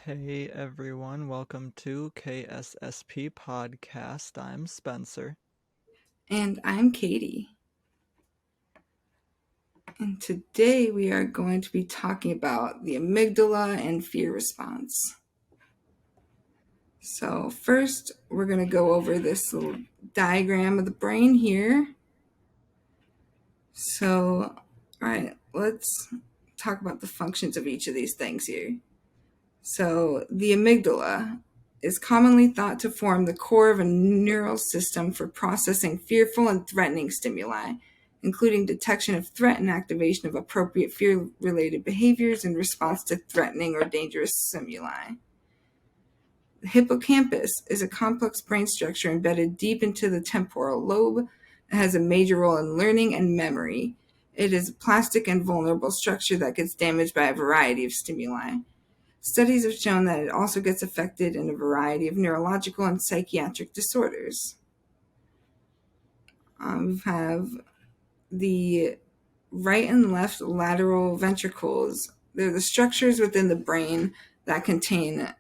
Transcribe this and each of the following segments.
Hey everyone, welcome to KSSP Podcast. I'm Spencer. And I'm Katie. And today we are going to be talking about the amygdala and fear response. So, first, we're going to go over this little diagram of the brain here. So, all right, let's talk about the functions of each of these things here. So, the amygdala is commonly thought to form the core of a neural system for processing fearful and threatening stimuli, including detection of threat and activation of appropriate fear-related behaviors in response to threatening or dangerous stimuli. The hippocampus is a complex brain structure embedded deep into the temporal lobe and has a major role in learning and memory. It is a plastic and vulnerable structure that gets damaged by a variety of stimuli. Studies have shown that it also gets affected in a variety of neurological and psychiatric disorders. We have the right and left lateral ventricles. They're the structures within the brain that contain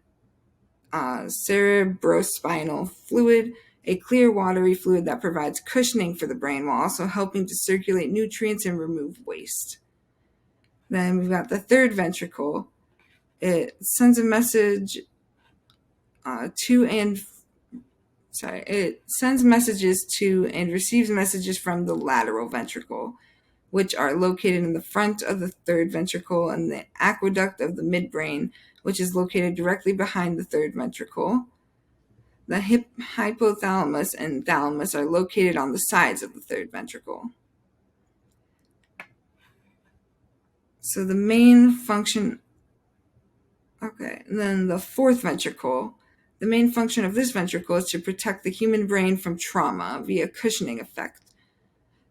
cerebrospinal fluid, a clear watery fluid that provides cushioning for the brain while also helping to circulate nutrients and remove waste. Then we've got the third ventricle. It sends a message it sends messages to and receives messages from the lateral ventricle, which are located in the front of the third ventricle, and the aqueduct of the midbrain, which is located directly behind the third ventricle. The hypothalamus and thalamus are located on the sides of the third ventricle. So the main function, and then the fourth ventricle. The main function of this ventricle is to protect the human brain from trauma via cushioning effect,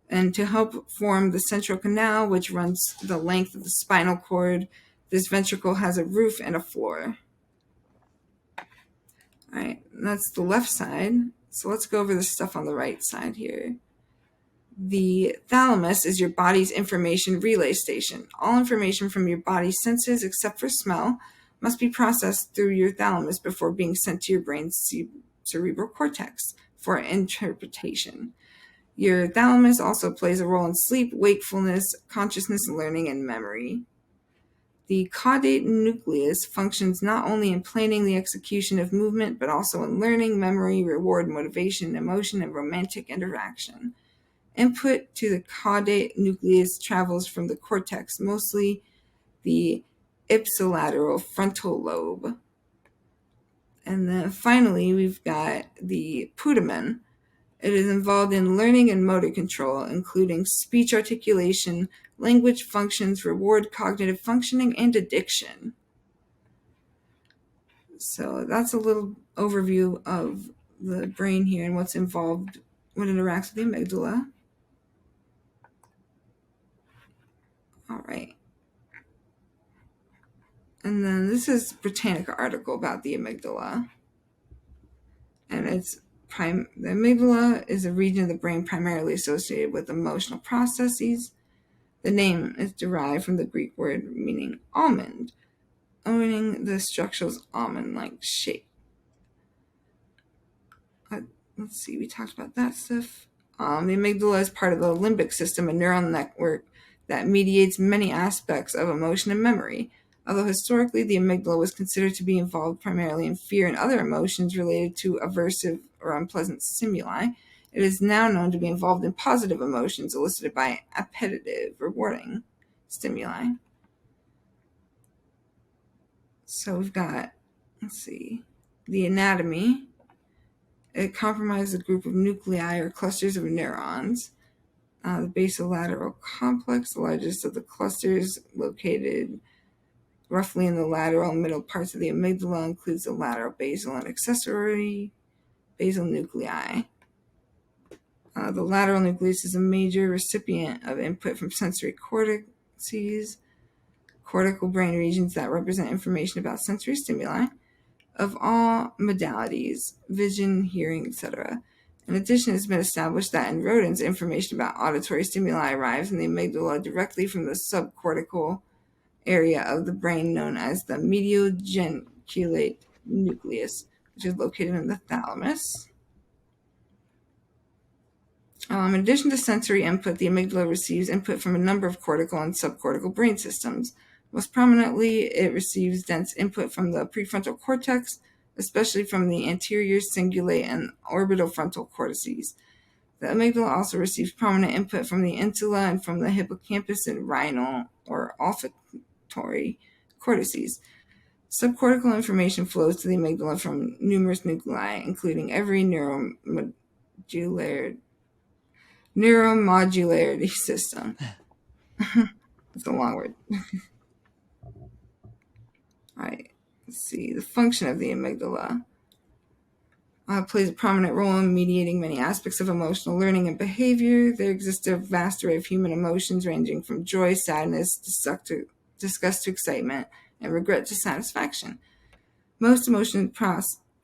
and to help form the central canal, which runs the length of the spinal cord. This ventricle has a roof and a floor. All right, that's the left side. So let's go over the stuff on the right side here. The thalamus is your body's information relay station. All information from your body's senses, except for smell, must be processed through your thalamus before being sent to your brain's cerebral cortex for interpretation. Your thalamus also plays a role in sleep, wakefulness, consciousness, learning, and memory. The caudate nucleus functions not only in planning the execution of movement, but also in learning, memory, reward, motivation, emotion, and romantic interaction. Input to the caudate nucleus travels from the cortex, mostly the ipsilateral frontal lobe. And then finally, we've got the putamen. It is involved in learning and motor control, including speech articulation, language functions, reward cognitive functioning, and addiction. So that's a little overview of the brain here and what's involved when it interacts with the amygdala. All right. And then this is a Britannica article about the amygdala. And the amygdala is a region of the brain primarily associated with emotional processes. The name is derived from the Greek word meaning almond, owning the structure's almond-like shape. Let's see, we talked about that stuff. The amygdala is part of the limbic system, a neural network that mediates many aspects of emotion and memory. Although historically the amygdala was considered to be involved primarily in fear and other emotions related to aversive or unpleasant stimuli, it is now known to be involved in positive emotions elicited by appetitive, rewarding stimuli. So we've got, the anatomy. It comprises a group of nuclei or clusters of neurons. The basolateral complex, the largest of the clusters, located roughly in the lateral and middle parts of the amygdala, includes the lateral basal and accessory basal nuclei. The lateral nucleus is a major recipient of input from sensory cortices, cortical brain regions that represent information about sensory stimuli of all modalities, vision, hearing, etc. In addition, it's been established that in rodents, information about auditory stimuli arrives in the amygdala directly from the subcortical area of the brain known as the medial reticulate nucleus, which is located in the thalamus. In addition to sensory input, the amygdala receives input from a number of cortical and subcortical brain systems. Most prominently, it receives dense input from the prefrontal cortex, especially from the anterior cingulate and orbitofrontal cortices. The amygdala also receives prominent input from the insula and from the hippocampus and rhinal or olfactory cortices. Subcortical information flows to the amygdala from numerous nuclei, including every neuromodularity system. That's a long word. All right, let's see. The function of the amygdala plays a prominent role in mediating many aspects of emotional learning and behavior. There exists a vast array of human emotions ranging from joy, sadness, disgust to excitement, and regret to satisfaction. Most emotions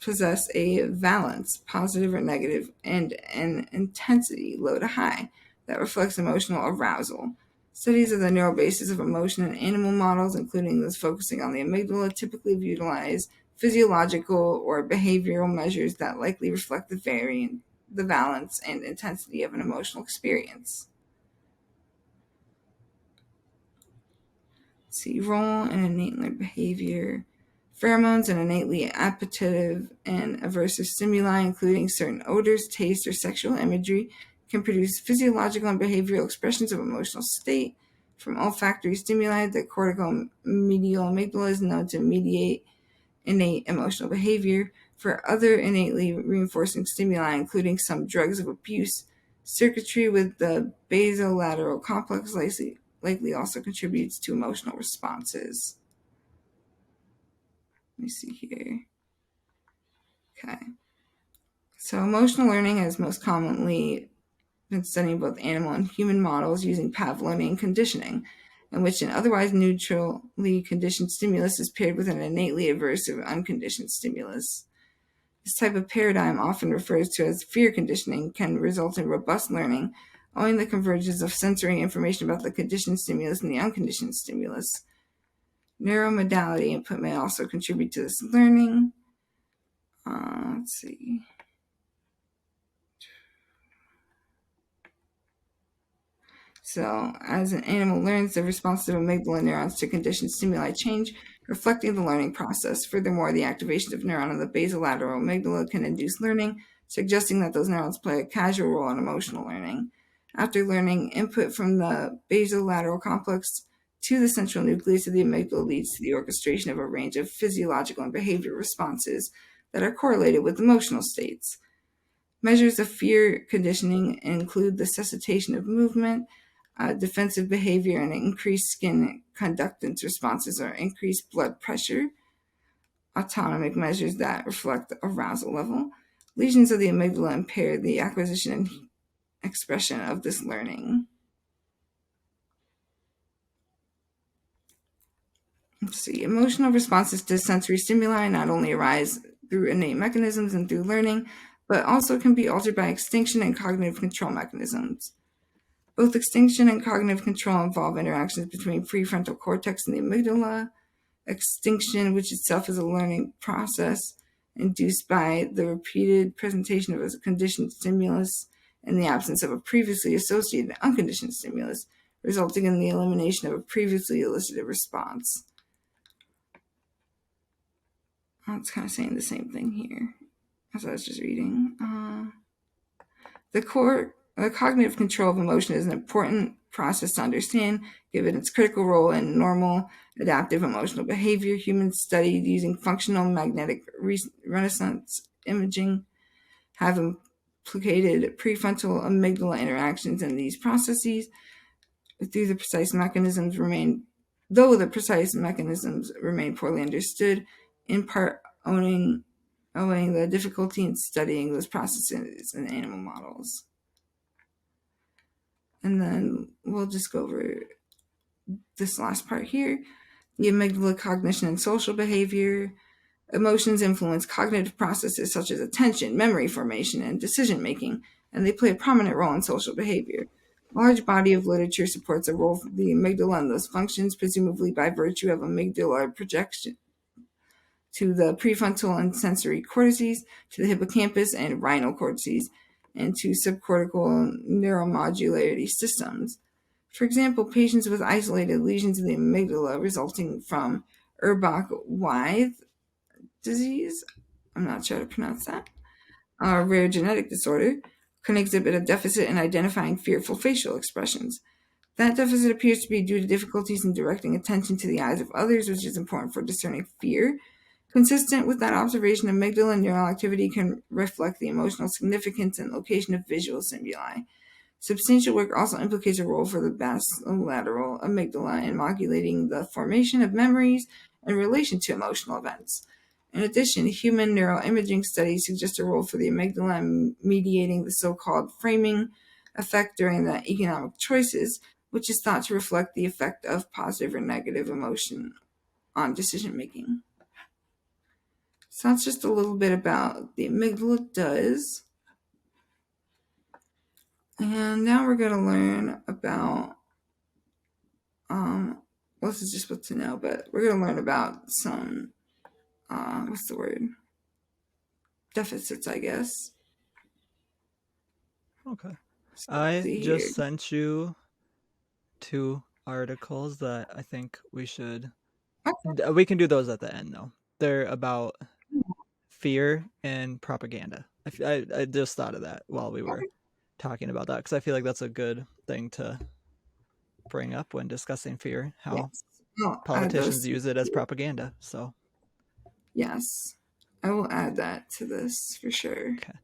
possess a valence, positive or negative, and an intensity, low to high, that reflects emotional arousal. Studies of the neural basis of emotion in animal models, including those focusing on the amygdala, typically utilize physiological or behavioral measures that likely reflect the valence and intensity of an emotional experience. Let's see, role in innate learned behavior. Pheromones and innately appetitive and aversive stimuli, including certain odors, tastes, or sexual imagery, can produce physiological and behavioral expressions of emotional state. From olfactory stimuli, the cortical medial amygdala is known to mediate innate emotional behavior. For other innately reinforcing stimuli, including some drugs of abuse, circuitry with the basolateral complex likely also contributes to emotional responses. Let me see here. Okay. So emotional learning has most commonly been studying both animal and human models using Pavlovian conditioning, in which an otherwise neutrally conditioned stimulus is paired with an innately aversive unconditioned stimulus. This type of paradigm, often referred to as fear conditioning, can result in robust learning, owing to the convergence of sensory information about the conditioned stimulus and the unconditioned stimulus. Neuromodality input may also contribute to this learning. Let's see. So, as an animal learns, the responses of amygdala neurons to conditioned stimuli change, reflecting the learning process. Furthermore, the activation of neuron of the basolateral amygdala can induce learning, suggesting that those neurons play a causal role in emotional learning. After learning, input from the basolateral complex to the central nucleus of the amygdala leads to the orchestration of a range of physiological and behavioral responses that are correlated with emotional states. Measures of fear conditioning include the cessation of movement, defensive behavior, and increased skin conductance responses or increased blood pressure. Autonomic measures that reflect the arousal level. Lesions of the amygdala impair the acquisition and expression of this learning. Let's see. Emotional responses to sensory stimuli not only arise through innate mechanisms and through learning, but also can be altered by extinction and cognitive control mechanisms. Both extinction and cognitive control involve interactions between prefrontal cortex and the amygdala. Extinction, which itself is a learning process induced by the repeated presentation of a conditioned stimulus in the absence of a previously associated unconditioned stimulus, resulting in the elimination of a previously elicited response. It's kind of saying the same thing here as I was just reading. The cognitive control of emotion is an important process to understand, given its critical role in normal adaptive emotional behavior. Humans studied using functional magnetic resonance imaging have implicated prefrontal amygdala interactions in these processes. Though the precise mechanisms remain poorly understood, in part owing the difficulty in studying those processes in animal models. And then we'll just go over this last part here. The amygdala, cognition, and social behavior. Emotions influence cognitive processes such as attention, memory formation, and decision making, and they play a prominent role in social behavior. A large body of literature supports a role for the amygdala and those functions, presumably by virtue of amygdala projection to the prefrontal and sensory cortices, to the hippocampus and rhinal cortices, and to subcortical neuromodulatory systems. For example, patients with isolated lesions in the amygdala resulting from Urbach-Wiethe disease, I'm not sure how to pronounce that, a rare genetic disorder, can exhibit a deficit in identifying fearful facial expressions. That deficit appears to be due to difficulties in directing attention to the eyes of others, which is important for discerning fear. Consistent with that observation, amygdala neural activity can reflect the emotional significance and location of visual stimuli. Substantial work also implicates a role for the basolateral amygdala in modulating the formation of memories in relation to emotional events. In addition, human neuroimaging studies suggest a role for the amygdala in mediating the so-called framing effect during the economic choices, which is thought to reflect the effect of positive or negative emotion on decision making. So that's just a little bit about the amygdala does. And now we're going to learn about, this is just what to know, but we're going to learn about some, what's the word? Deficits, I guess. Okay. So let's I see here. just sent you 2 articles that I think we should. We can do those at the end, though. They're about fear and propaganda. I just thought of that while we were talking about that because I feel like that's a good thing to bring up when discussing fear, how Yes. I'll add politicians those. use it as propaganda. So, Yes. I will add that to this for sure. okay.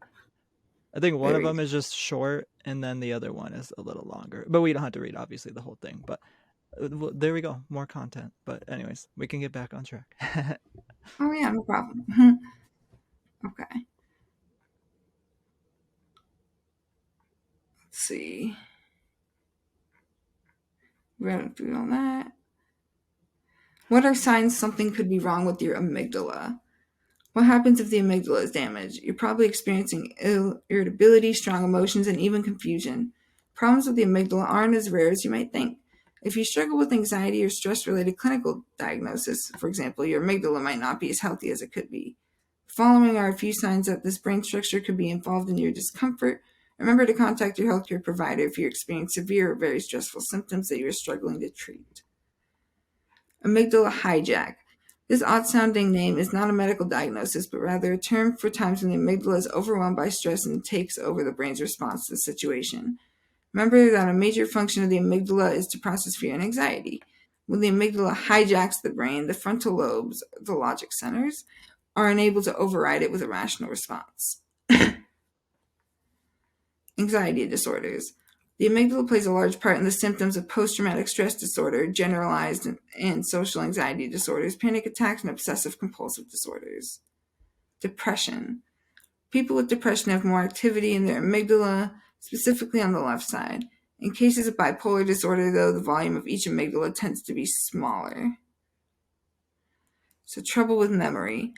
I think one of Very them is just short, and then the other one is a little longer. But we don't have to read, obviously, the whole thing. But well, there we go. More content. But, anyways, we can get back on track. Oh, yeah, no problem. Okay. Let's see. Running through all that. What are signs something could be wrong with your amygdala? What happens if the amygdala is damaged? You're probably experiencing irritability, strong emotions, and even confusion. Problems with the amygdala aren't as rare as you might think. If you struggle with anxiety or stress related clinical diagnosis, for example, your amygdala might not be as healthy as it could be. Following are a few signs that this brain structure could be involved in your discomfort. Remember to contact your healthcare provider if you experience severe or very stressful symptoms that you are struggling to treat. Amygdala hijack. This odd-sounding name is not a medical diagnosis, but rather a term for times when the amygdala is overwhelmed by stress and takes over the brain's response to the situation. Remember that a major function of the amygdala is to process fear and anxiety. When the amygdala hijacks the brain, the frontal lobes, the logic centers, are unable to override it with a rational response. Anxiety disorders. The amygdala plays a large part in the symptoms of post-traumatic stress disorder, generalized and social anxiety disorders, panic attacks, and obsessive-compulsive disorders. Depression. People with depression have more activity in their amygdala, specifically on the left side. In cases of bipolar disorder, though, the volume of each amygdala tends to be smaller. So trouble with memory.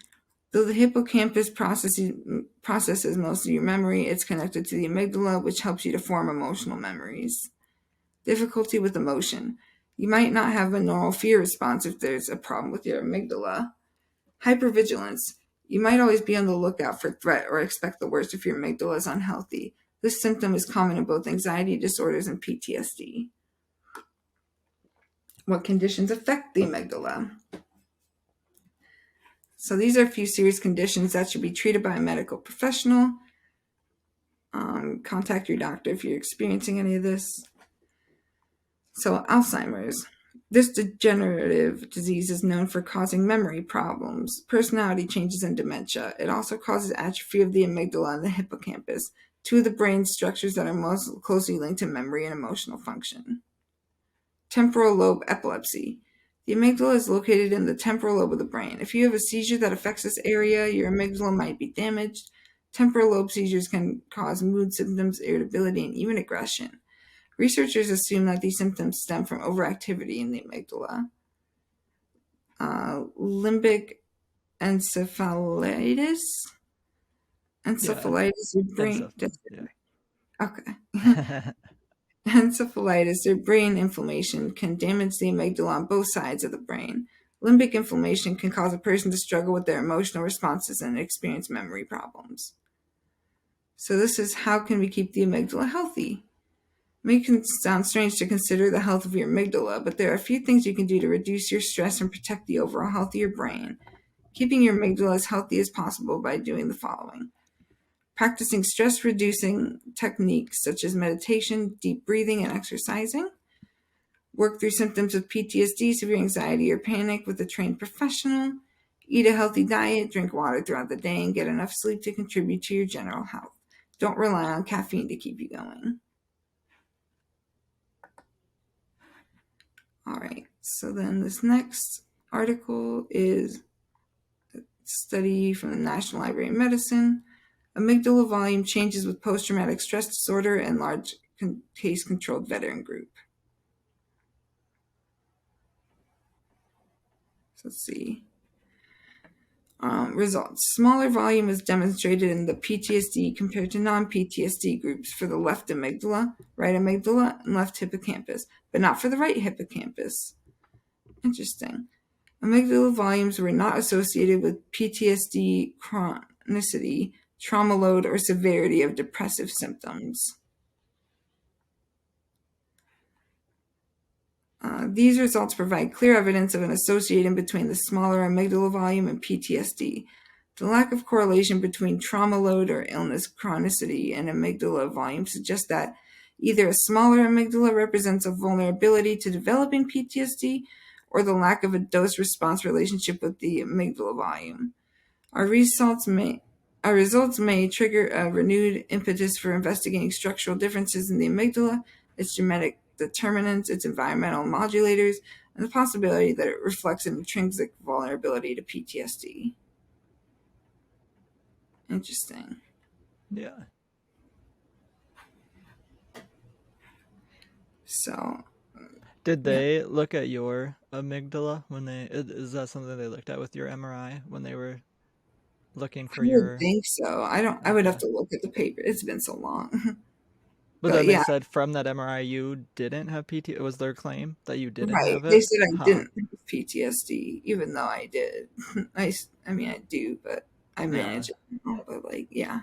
Though the hippocampus processes most of your memory, it's connected to the amygdala, which helps you to form emotional memories. Difficulty with emotion. You might not have a normal fear response if there's a problem with your amygdala. Hypervigilance. You might always be on the lookout for threat or expect the worst if your amygdala is unhealthy. This symptom is common in both anxiety disorders and PTSD. What conditions affect the amygdala? So these are a few serious conditions that should be treated by a medical professional. Contact your doctor if you're experiencing any of this. So Alzheimer's. This degenerative disease is known for causing memory problems, personality changes, and dementia. It also causes atrophy of the amygdala and the hippocampus, two of the brain structures that are most closely linked to memory and emotional function. Temporal lobe epilepsy. The amygdala is located in the temporal lobe of the brain. If you have a seizure that affects this area, your amygdala might be damaged. Temporal lobe seizures can cause mood symptoms, irritability, and even aggression. Researchers assume that these symptoms stem from overactivity in the amygdala. Limbic encephalitis. Encephalitis, your brain. Yeah. Okay. Encephalitis, or brain inflammation, can damage the amygdala on both sides of the brain. Limbic inflammation can cause a person to struggle with their emotional responses and experience memory problems. So this is how can we keep the amygdala healthy? It may sound strange to consider the health of your amygdala, but there are a few things you can do to reduce your stress and protect the overall health of your brain. Keeping your amygdala as healthy as possible by doing the following: practicing stress reducing techniques such as meditation, deep breathing, and exercising. Work through symptoms of PTSD, severe anxiety, or panic with a trained professional. Eat a healthy diet, drink water throughout the day, and get enough sleep to contribute to your general health. Don't rely on caffeine to keep you going. All right, so then this next article is a study from the National Library of Medicine. Amygdala volume changes with post-traumatic stress disorder and large case-controlled veteran group. So let's see. Results. Smaller volume is demonstrated in the PTSD compared to non-PTSD groups for the left amygdala, right amygdala, and left hippocampus, but not for the right hippocampus. Interesting. Amygdala volumes were not associated with PTSD chronicity, trauma load, or severity of depressive symptoms. These results provide clear evidence of an association between the smaller amygdala volume and PTSD. The lack of correlation between trauma load or illness chronicity and amygdala volume suggests that either a smaller amygdala represents a vulnerability to developing PTSD or the lack of a dose-response relationship with the amygdala volume. Our results may trigger a renewed impetus for investigating structural differences in the amygdala, its genetic determinants, its environmental modulators, and the possibility that it reflects an intrinsic vulnerability to PTSD. Interesting. Yeah. So, Did yeah, they look at your amygdala when they? Is that something they looked at with your MRI when they were looking I for would your? think so. I don't. I would have Okay. to look at the paper. It's been so long. But But then they yeah, said from that MRI you didn't have PT. It was their claim that you didn't right. have They it. said I Huh. didn't have PTSD, even though I did. I mean, I do, but I Yeah. manage it now. But like, yeah.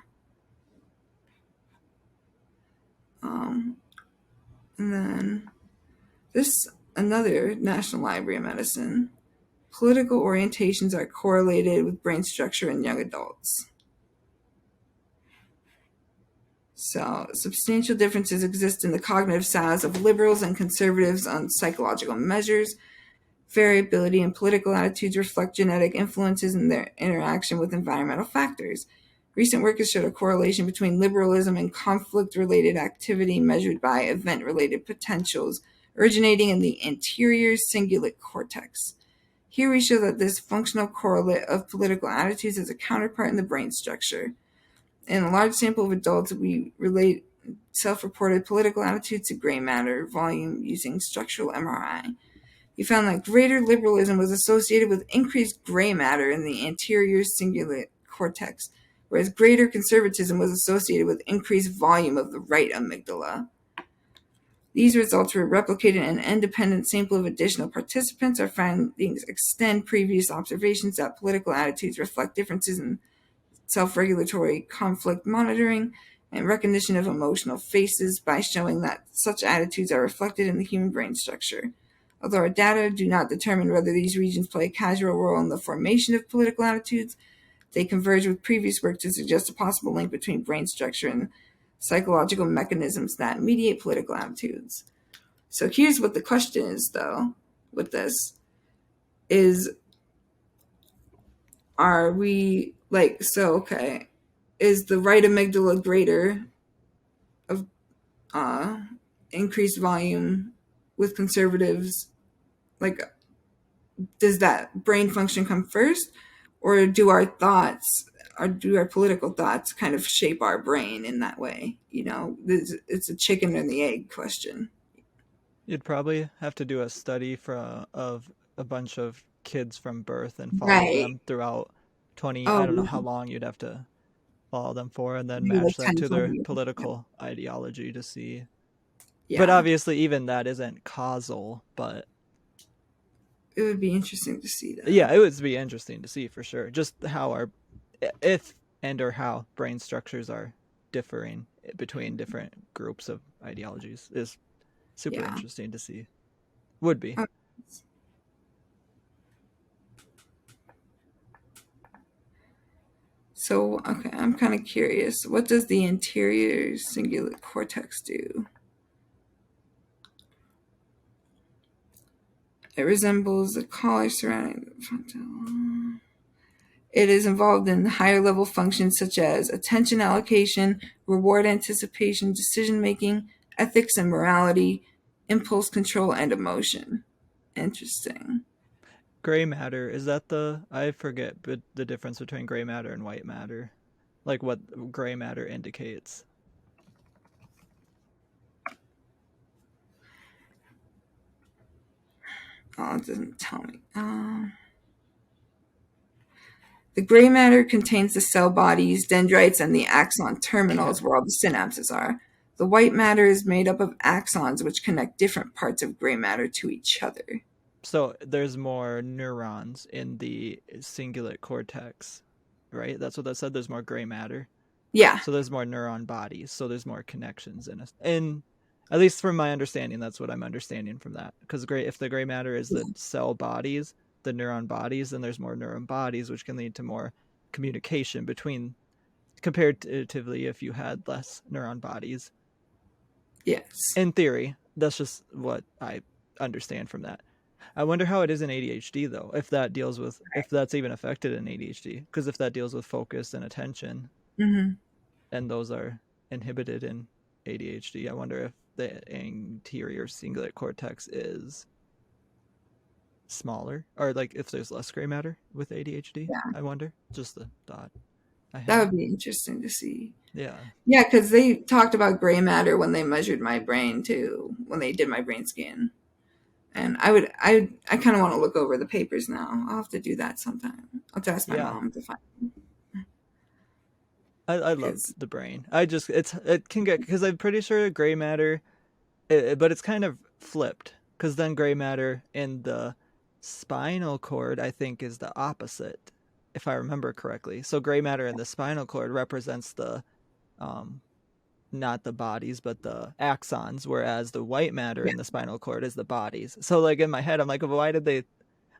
Um, and then this another National Library of Medicine. Political orientations are correlated with brain structure in young adults. So, substantial differences exist in the cognitive styles of liberals and conservatives on psychological measures. Variability in political attitudes reflect genetic influences and their interaction with environmental factors. Recent work has showed a correlation between liberalism and conflict related activity measured by event related potentials originating in the anterior cingulate cortex. Here we show that this functional correlate of political attitudes has a counterpart in the brain structure. In a large sample of adults, we relate self-reported political attitudes to gray matter volume using structural MRI. We found that greater liberalism was associated with increased gray matter in the anterior cingulate cortex, whereas greater conservatism was associated with increased volume of the right amygdala. These results were replicated in an independent sample of additional participants. Our findings extend previous observations that political attitudes reflect differences in self-regulatory conflict monitoring and recognition of emotional faces by showing that such attitudes are reflected in the human brain structure. Although our data do not determine whether these regions play a causal role in the formation of political attitudes, they converge with previous work to suggest a possible link between brain structure and psychological mechanisms that mediate political attitudes. So here's what the question is, though, with this is are we like so okay, is the right amygdala greater of uh increased volume with conservatives? Like, does that brain function come first, or do our thoughts or do our political thoughts kind of shape our brain in that way? It's a chicken and the egg question. You'd probably have to do a study of a bunch of kids from birth and follow Right. them throughout 20. I Oh, don't know how long you'd have to follow them for, and then maybe like match that 10, to 20 their years. Yeah. political ideology to see. But Yeah. obviously, even that isn't causal. But it would be interesting to see Yeah, that. it would be interesting to see for sure. Just how our if and or how brain structures are differing between different groups of ideologies is super Yeah. interesting to see. Would be. Uh, So, okay, I'm kind of curious. What does the anterior cingulate cortex do? It resembles the collar surrounding the frontal. It is involved in higher level functions such as attention allocation, reward anticipation, decision making, ethics and morality, impulse control, and emotion. Interesting. Gray matter, is that the I forget but the difference between gray matter and white matter. Like what gray matter indicates. Oh, it doesn't tell me. The gray matter contains the cell bodies, dendrites, and the axon Okay. terminals where all the synapses are. The white matter is made up of axons which connect different parts of gray matter to each other. So there's more neurons in the cingulate cortex, right? That's what that said. There's more gray matter. Yeah. So there's more neuron bodies. So there's more connections in us. And at least from my understanding, that's what I'm understanding from that. Because gray, if the gray matter is the cell bodies, the neuron bodies, then there's more neuron bodies, which can lead to more communication between comparatively if you had less neuron bodies. Yes. In theory, that's just what I understand from that. I wonder how it is in ADHD though, if that deals with if that's even affected in ADHD, because if that deals with focus and attention, Mm-hmm. and those are inhibited in ADHD, I wonder if the anterior cingulate cortex is smaller or like if there's less gray matter with ADHD. Yeah. I wonder. Just the thought I That had. would be interesting to see. Yeah. Yeah, because they talked about gray matter when they measured my brain too, when they did my brain scan. And I kind of want to look over the papers now. I'll have to do that sometime. I'll have to ask my Yeah. mom to find I love because the brain. I just it can get because I'm pretty sure gray matter but it's kind of flipped because then gray matter in the spinal cord I think is the opposite if I remember correctly. So gray matter in the spinal cord represents the um not the bodies but the axons, whereas the white matter yeah, in the spinal cord is the bodies. So like in my head I'm like, well, why did they,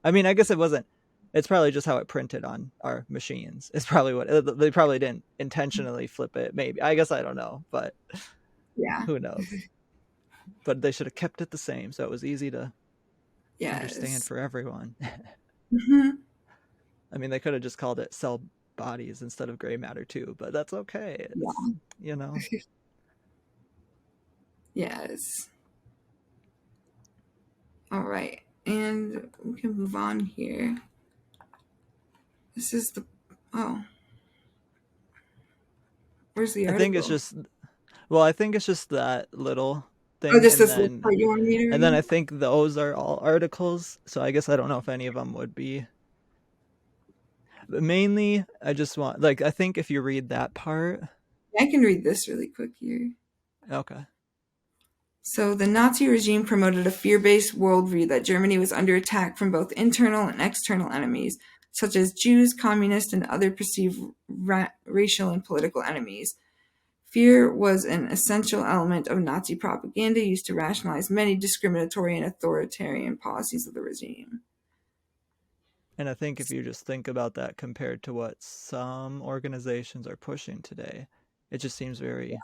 I mean, I guess it wasn't, it's probably just how it printed on our machines. It's probably what they probably didn't intentionally flip it, maybe. I guess I don't know, but yeah, who knows. But they should have kept it the same so it was easy to understand yes, for everyone. hmm, I mean, they could have just called it cell bodies instead of gray matter too, but that's okay. It's, yeah, you know. yes. All right, and we can move on here. This is the oh, where's the I think it's article? just, well, I think it's just that little Oh, thing, just this little part you want me to and then read? I think those are all articles. So I guess I don't know if any of them would be. But mainly, I just want like I think if you read that part, I can read this really quick here. okay, So, the Nazi regime promoted a fear based worldview that Germany was under attack from both internal and external enemies, such as Jews, communists, and other perceived racial and political enemies. Fear was an essential element of Nazi propaganda used to rationalize many discriminatory and authoritarian policies of the regime. and I think if you just think about that compared to what some organizations are pushing today, it just seems very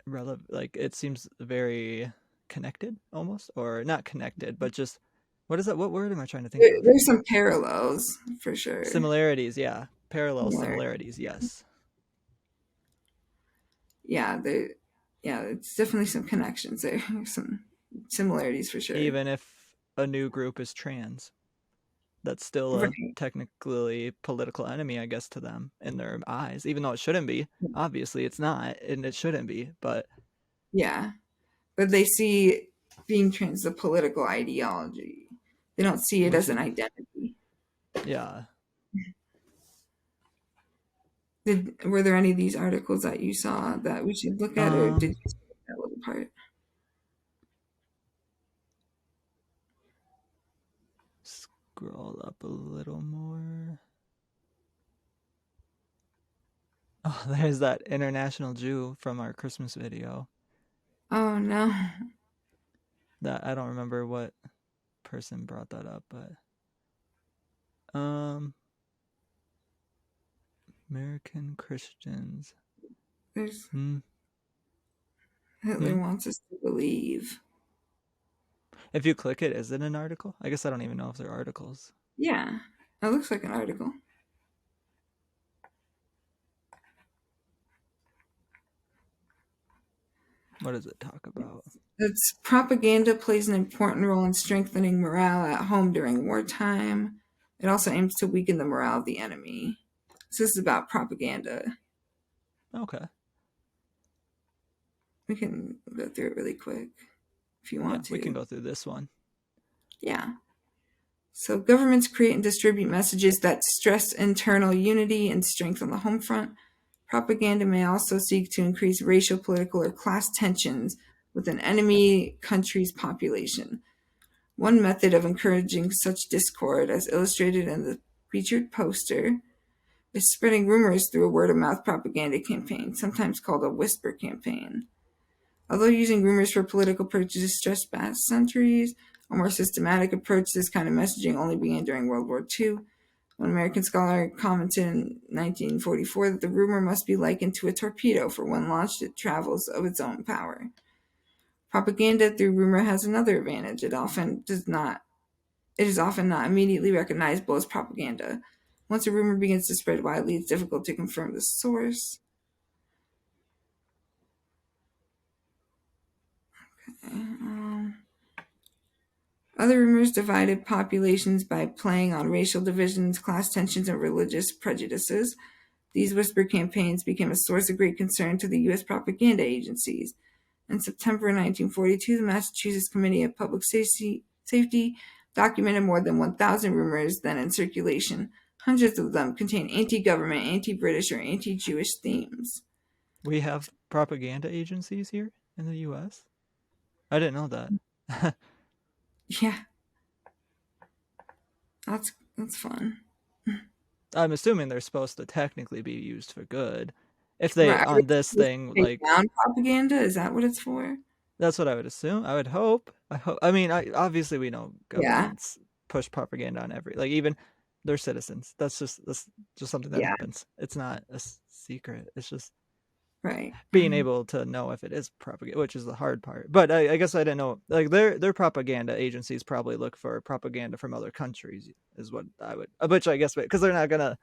relevant. Like it seems very connected, almost, or not connected, but just what is that? What word am I trying to think of? There's some parallels for sure. Similarities, yeah. Parallel Similar. similarities, yes. Yeah, yeah, it's definitely some connections there, some similarities for sure. Even if a new group is trans, that's still a Right. technically political enemy, I guess, to them in their eyes, even though it shouldn't be. Obviously, it's not, and it shouldn't be. But Yeah. But they see being trans as a political ideology. They don't see it which as an is, identity. yeah, Were there any of these articles that you saw that we should look at, or did um, you see that little part? scroll up a little more. Oh, there's that international Jew from our Christmas video. Oh no. That I don't remember what person brought that up, but um American Christians. There's Hmm. Hitler Hmm. wants us to believe. If you click it, is it an article? I guess I don't even know if they're articles. Yeah. It looks like an article. What does it talk about? Its propaganda plays an important role in strengthening morale at home during wartime. It also aims to weaken the morale of the enemy. So this is about propaganda. Okay. We can go through it really quick if you Yeah, want we can to. go through this one. Yeah. So governments create and distribute messages that stress internal unity and strength on the home front. Propaganda may also seek to increase racial, political, or class tensions with an enemy country's population. One method of encouraging such discord, as illustrated in the featured poster, is spreading rumors through a word of mouth propaganda campaign, sometimes called a whisper campaign. Although using rumors for political purposes stretched back centuries, a more systematic approach to this kind of messaging only began during World War II. One American scholar commented in 1944 that the rumor must be likened to a torpedo, for when launched, it travels of its own power. Propaganda through rumor has another advantage. It is often not immediately recognizable as propaganda. Once a rumor begins to spread widely, it's difficult to confirm the source. Um, Other rumors divided populations by playing on racial divisions, class tensions, and religious prejudices. These whisper campaigns became a source of great concern to the U.S. propaganda agencies. In September 1942, the Massachusetts Committee of Public Safety documented more than 1,000 rumors then in circulation. Hundreds of them contained anti government, anti British, or anti Jewish themes. We have propaganda agencies here in the US. I didn't know that. Yeah, that's fun. I'm assuming they're supposed to technically be used for good. If Right. they Are on they this supposed thing, to take like down propaganda? Is that what it's for? that's what I would assume. I would hope. I hope. I mean, obviously we know Yeah, governments push propaganda on every, like, even their citizens. That's just something that yeah, happens. It's not a secret. It's just right. being able to know if it is propaganda, which is the hard part. But I guess I didn't know. Like their propaganda agencies probably look for propaganda from other countries, is what I would. Which I guess because they're not gonna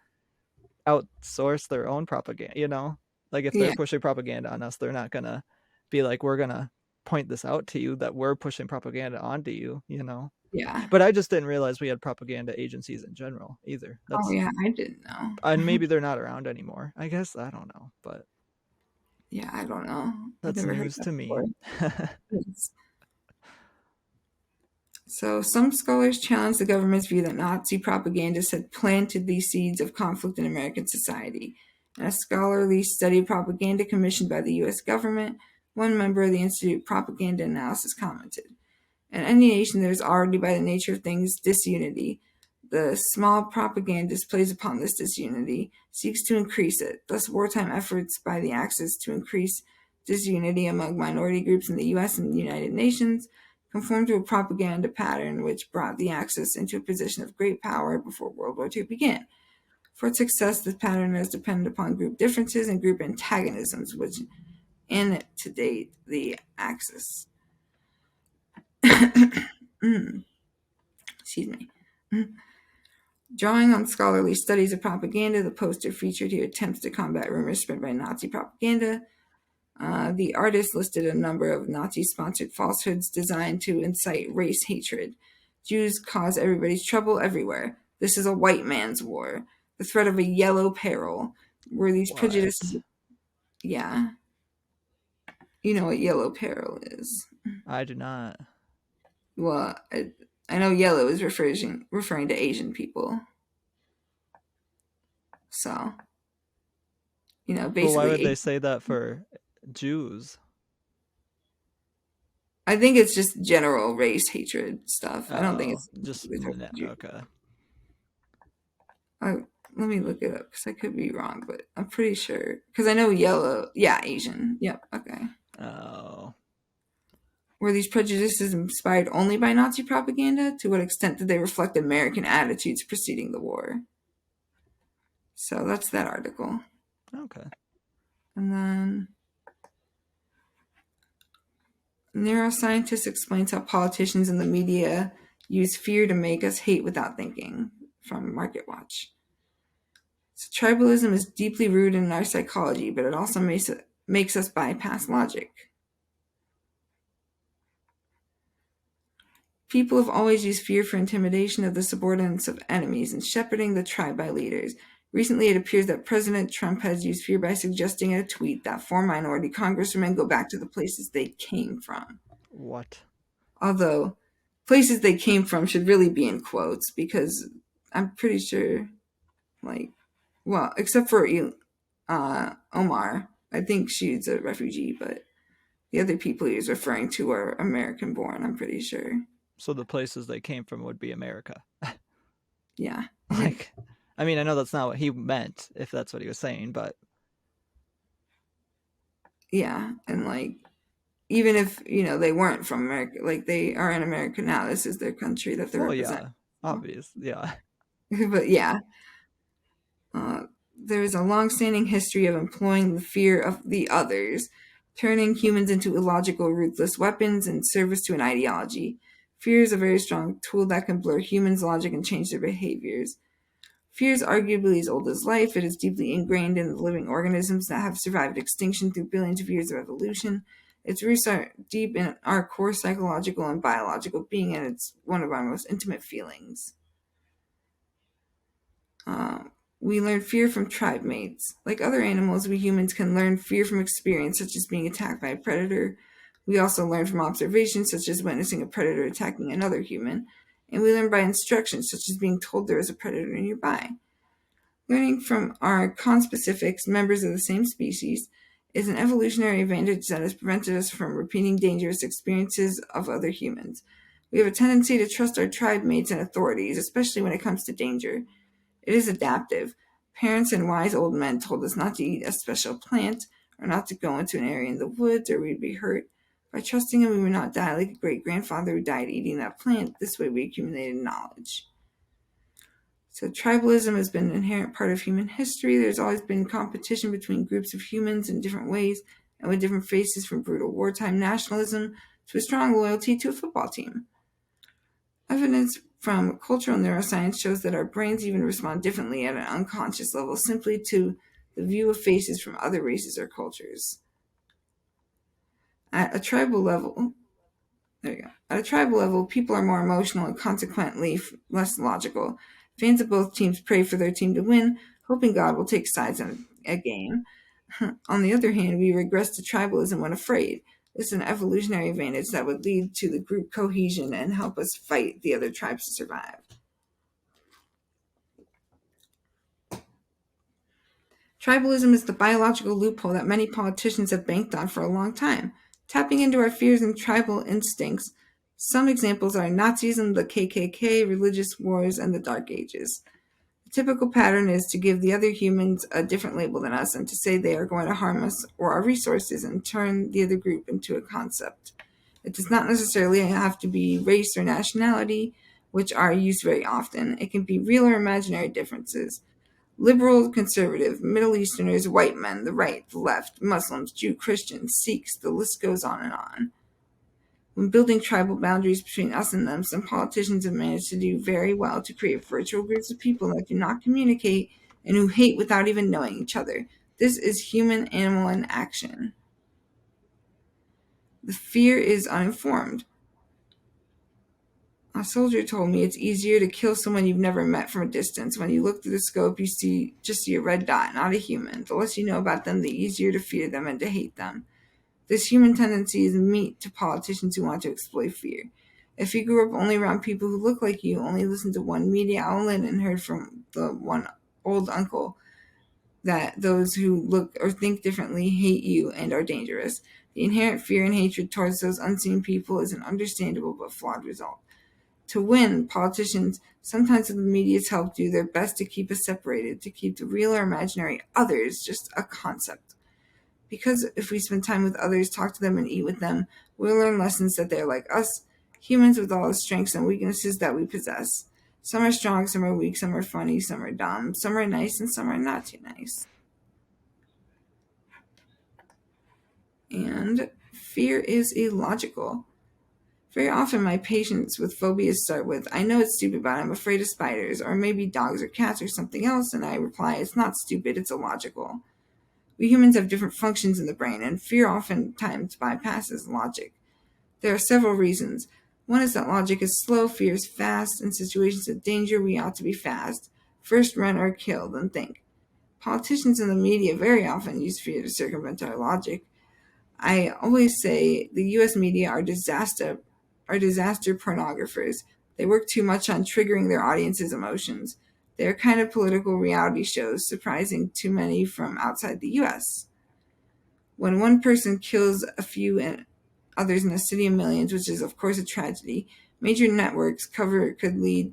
outsource their own propaganda. Like if they're Yeah, pushing propaganda on us, they're not gonna be like, we're gonna point this out to you that we're pushing propaganda onto you. yeah. But I just didn't realize we had propaganda agencies in general either. Oh, That's yeah, I didn't know. And maybe they're not around anymore. I guess I don't know, but Yeah, I don't know. I've that's never heard news that to me. before. Yes. So, some scholars challenge the government's view that Nazi propagandists had planted these seeds of conflict in American society. In a scholarly study of propaganda commissioned by the U.S. government, one member of the Institute Propaganda Analysis commented: in any nation, there is already, by the nature of things, disunity. The small propagandist plays upon this disunity, seeks to increase it. Thus, wartime efforts by the Axis to increase disunity among minority groups in the U.S. and the United Nations conformed to a propaganda pattern which brought the Axis into a position of great power before World War II began. For its success, this pattern has depended upon group differences and group antagonisms, which antedate the Axis. Excuse me. Drawing on scholarly studies of propaganda, the poster featured here attempts to combat rumors spread by Nazi propaganda. The artist listed a number of Nazi sponsored falsehoods designed to incite race hatred. Jews cause everybody's trouble everywhere. This is a white man's war. The threat of a yellow peril. Were these prejudices? What? Yeah. You know what yellow peril is. I do not. Well, I know yellow is referring to Asian people. So, But why would basically they say that for Jews? I think it's just general race hatred stuff. I don't think Oh, it's just specifically towards Jews. okay. I, let me look it up because I could be wrong, but I'm pretty sure. Because I know yellow. Yeah, Asian. Yep. Okay. Oh, Were these prejudices inspired only by Nazi propaganda? To what extent did they reflect American attitudes preceding the war? So that's that article. okay. And then neuroscientist explains how politicians and the media use fear to make us hate without thinking, from Market Watch. So tribalism is deeply rooted in our psychology, but it also makes us bypass logic. People have always used fear for intimidation of the subordinates of enemies and shepherding the tribe by leaders. Recently, it appears that President Trump has used fear by suggesting in a tweet that 4 minority congressmen go back to the places they came from. What? Although, places they came from should really be in quotes because I'm pretty sure, like, well, except for Omar, I think she's a refugee, but the other people he was referring to are American born, I'm pretty sure. So the places they came from would be America. Yeah. Like, I mean, I know that's not what he meant, if that's what he was saying, but Yeah. And like, even if, they weren't from America, like they are in America now, this is their country that they're well, representing. yeah, obvious, yeah. But yeah, Uh, there is a long-standing history of employing the fear of the others, turning humans into illogical, ruthless weapons in service to an ideology. Fear is a very strong tool that can blur humans' logic and change their behaviors. Fear is arguably as old as life. It is deeply ingrained in the living organisms that have survived extinction through billions of years of evolution. Its roots are deep in our core psychological and biological being, and it's one of our most intimate feelings. Um, we learn fear from tribe mates. Like other animals, we humans can learn fear from experience, such as being attacked by a predator. We also learn from observation, such as witnessing a predator attacking another human. And we learn by instruction, such as being told there is a predator nearby. Learning from our conspecifics, members of the same species, is an evolutionary advantage that has prevented us from repeating dangerous experiences of other humans. We have a tendency to trust our tribe mates and authorities, especially when it comes to danger. It is adaptive. Parents and wise old men told us not to eat a special plant or not to go into an area in the woods or we'd be hurt. By trusting him, we would not die like a great grandfather who died eating that plant. This way, we accumulated knowledge. So, tribalism has been an inherent part of human history. There's always been competition between groups of humans in different ways and with different faces, from brutal wartime nationalism to a strong loyalty to a football team. Evidence from cultural neuroscience shows that our brains even respond differently at an unconscious level simply to the view of faces from other races or cultures. At a tribal level, there you go. At a tribal level, people are more emotional and consequently less logical. Fans of both teams pray for their team to win, hoping God will take sides in a game. On the other hand, we regress to tribalism when afraid. This is an evolutionary advantage that would lead to the group cohesion and help us fight the other tribes to survive. Tribalism is the biological loophole that many politicians have banked on for a long time, tapping into our fears and tribal instincts. Some examples are Nazism, the KKK, religious wars, and the Dark Ages. The typical pattern is to give the other humans a different label than us and to say they are going to harm us or our resources and turn the other group into a concept. It does not necessarily have to be race or nationality, which are used very often. It can be real or imaginary differences. Liberal, conservative, Middle Easterners, white men, the right, the left, Muslims, Jew, Christians, Sikhs, the list goes on and on. When building tribal boundaries between us and them, some politicians have managed to do very well to create virtual groups of people that do not communicate and who hate without even knowing each other. This is human animal in action. The fear is uninformed. A soldier told me it's easier to kill someone you've never met from a distance. When you look through the scope, you just see a red dot, not a human. The less you know about them, the easier to fear them and to hate them. This human tendency is meat to politicians who want to exploit fear. If you grew up only around people who look like you, only listened to one media outlet, and heard from the one old uncle that those who look or think differently hate you and are dangerous, the inherent fear and hatred towards those unseen people is an understandable but flawed result. To win, politicians, sometimes with the media's help, do their best to keep us separated, to keep the real or imaginary others just a concept. Because if we spend time with others, talk to them, and eat with them, we'll learn lessons that they're like us, humans with all the strengths and weaknesses that we possess. Some are strong, some are weak, some are funny, some are dumb, some are nice, and some are not too nice. And fear is illogical. Very often, my patients with phobias start with, I know it's stupid, but I'm afraid of spiders, or maybe dogs or cats or something else, and I reply, it's not stupid, it's illogical. We humans have different functions in the brain, and fear oftentimes bypasses logic. There are several reasons. One is that logic is slow, fear is fast. In situations of danger, we ought to be fast. First run or kill, then think. Politicians and the media very often use fear to circumvent our logic. I always say the US media are disaster pornographers. They work too much on triggering their audience's emotions. They're kind of political reality shows, surprising to many from outside the US. When one person kills a few and others in a city of millions, which is of course a tragedy, major networks cover could lead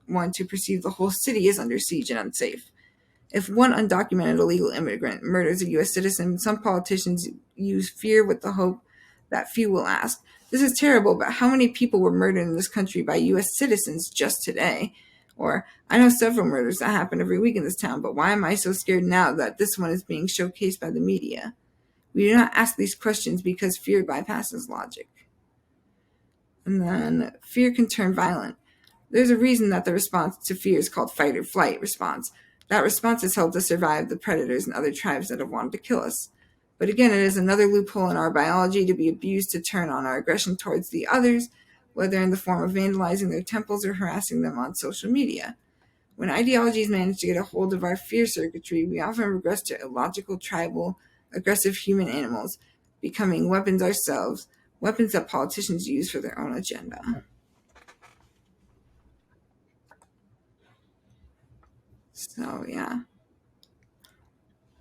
one to perceive the whole city as under siege and unsafe. If one undocumented illegal immigrant murders a U.S. citizen, some politicians use fear with the hope that few will ask, this is terrible, but how many people were murdered in this country by U.S. citizens just today? Or, I know several murders that happen every week in this town, but why am I so scared now that this one is being showcased by the media? We do not ask these questions because fear bypasses logic. And then fear can turn violent. There's a reason that the response to fear is called fight or flight response. That response has helped us survive the predators and other tribes that have wanted to kill us. But again, it is another loophole in our biology to be abused to turn on our aggression towards the others, whether in the form of vandalizing their temples or harassing them on social media. When ideologies manage to get a hold of our fear circuitry, we often regress to illogical, tribal, aggressive human animals, becoming weapons ourselves, weapons that politicians use for their own agenda. So yeah,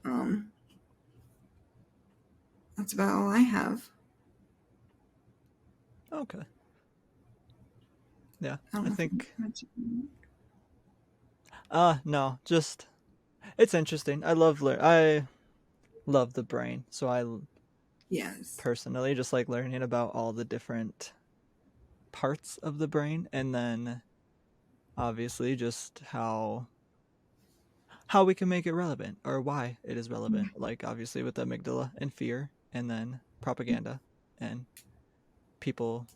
um, that's about all I have. Okay. Yeah, I don't I know if think. I mentioned. No, just it's interesting. I love the brain, so Yes. personally just like learning about all the different parts of the brain, and then obviously just how we can make it relevant or why it is relevant. Like obviously with the amygdala and fear, and then propaganda and people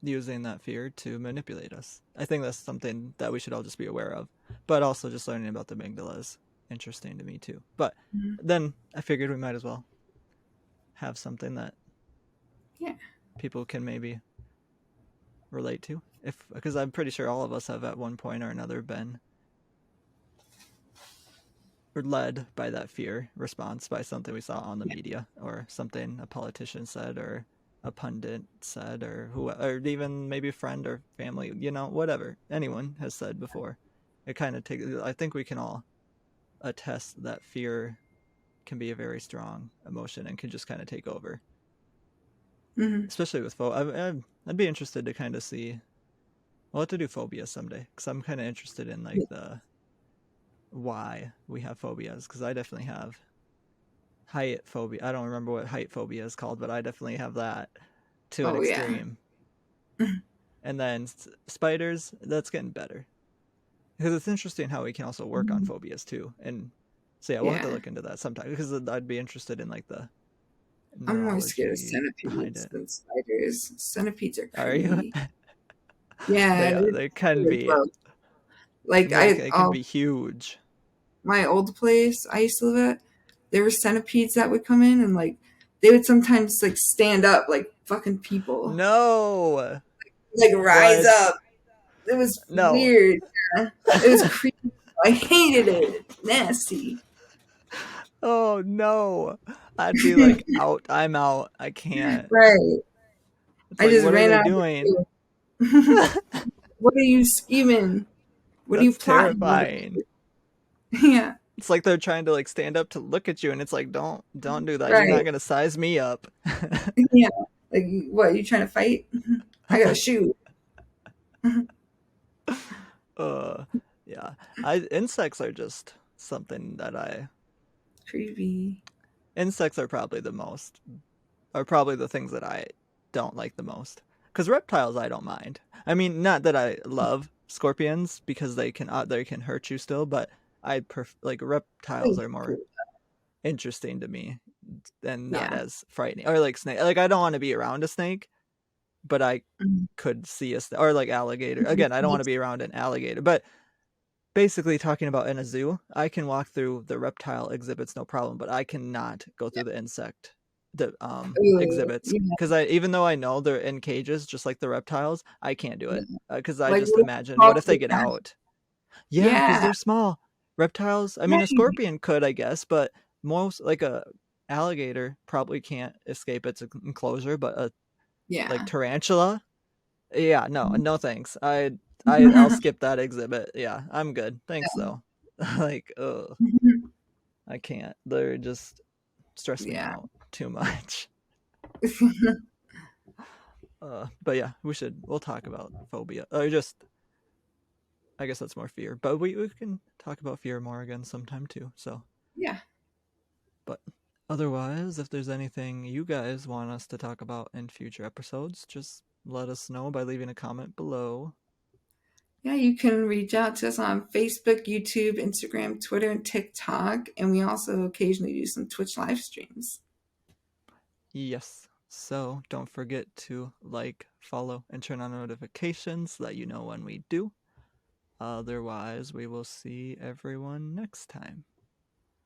using that fear to manipulate us. I think that's something that we should all just be aware of. But also just learning about the amygdala is interesting to me too. But Mhm. then I figured we might as well have something that Yeah. people can maybe relate to. If because I'm pretty sure all of us have at one point or another been led by that fear response by something we saw on the Yeah. media or something a politician said or a pundit said or who or even maybe a friend or family, whatever anyone has said before. It kind of takes. I think we can all attest that fear can be a very strong emotion and can just kind of take over, Hmm. especially with I'd be interested to kind of see. We'll have to do phobias someday because I'm kind of interested in like the why we have phobias because I definitely have height phobia. I don't remember what height phobia is called, but I definitely have that to an Oh yeah. extreme. And then spiders, that's getting better because it's interesting how we can also work on Mhm. phobias too. And so yeah, we'll have to Yeah. look into that sometime because I'd be interested in like the I'm more scared of neurology behind centipedes it. than spiders. Centipedes are Are you? creepy. Yeah, They can they're be. gross. Like They can be huge. my old place I used to live at, there were centipedes that would come in and like they would sometimes like stand up like fucking people, No. like rise What? up. It was No. weird. Yeah. It was creepy. I hated it. Nasty. Oh no. I'd be like out. I'm out. I can't. Right. It's I like just what are ran they out of doing? the What are you scheming? What are you That's plotting, terrifying. motherfucker? Yeah. It's like they're trying to like stand up to look at you and it's like don't do that. You're not Right. going to size me up. Yeah. Like what? You trying to fight? I gotta shoot. uh, yeah. I insects are just something that I Creepy. insects are probably the things that I don't like the most. Because reptiles, I don't mind. I mean, not that I love scorpions because they can hurt you still, but like reptiles are more interesting to me and not Yeah. as frightening. Or like snake. Like I don't want to be around a snake, but I Mhm. could see or like alligator. Again, I don't want to be around an alligator, but basically talking about in a zoo, I can walk through the reptile exhibits no problem, but I cannot go through the insect the exhibits Yeah. because I even though I know they're in cages just like the reptiles, I can't do Yeah. it because I Like just what imagine what about if they get out? Yeah, because yeah. they're small. Reptiles, I mean, a Right. scorpion could, I guess, but most like a alligator probably can't escape its enclosure, but a like Yeah. tarantula, yeah, no, no thanks. I'll skip that exhibit. Yeah, I'm good. Thanks though. Like, ugh, I can't. They're just stress me Yeah. out too much. But yeah, we'll talk about phobia. Or just I guess that's more fear. But we can talk about fear more again sometime too. So, Yeah. but otherwise, if there's anything you guys want us to talk about in future episodes, just let us know by leaving a comment below. Yeah, you can reach out to us on Facebook, YouTube, Instagram, Twitter, and TikTok. And we also occasionally do some Twitch live streams. Yes. So don't forget to like, follow, and turn on notifications so that you know when we do. Otherwise, we will see everyone next time.